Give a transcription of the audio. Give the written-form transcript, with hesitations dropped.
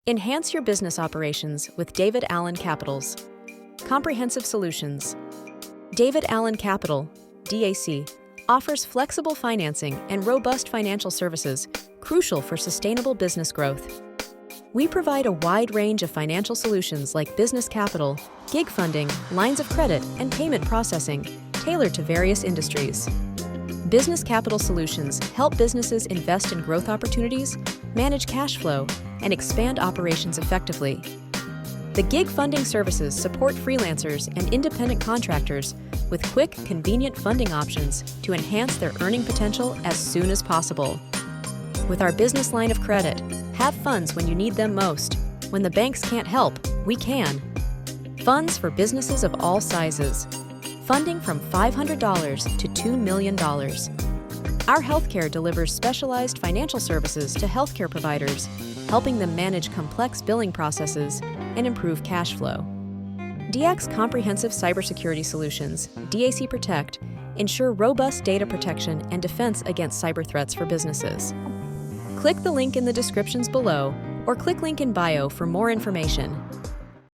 Enhance your business operations with David Allen Capitals. Comprehensive solutions. David Allen Capital, DAC, offers flexible financing and robust financial services crucial for sustainable business growth. We provide a wide range of financial solutions like business capital, gig funding, lines of credit, and payment processing, tailored to various industries. Business capital solutions help businesses invest in growth opportunities, manage cash flow, and expand operations effectively. The gig funding services support freelancers and independent contractors with quick, convenient funding options to enhance their earning potential as soon as possible. With our business line of credit, have funds when you need them most. When the banks can't help, we can. Funds for businesses of all sizes. Funding from $500 to $2 million. Our healthcare delivers specialized financial services to healthcare providers, helping them manage complex billing processes and improve cash flow. DAC's comprehensive cybersecurity solutions, DAC Protect, ensure robust data protection and defense against cyber threats for businesses. Click the link in the descriptions below or click link in bio for more information.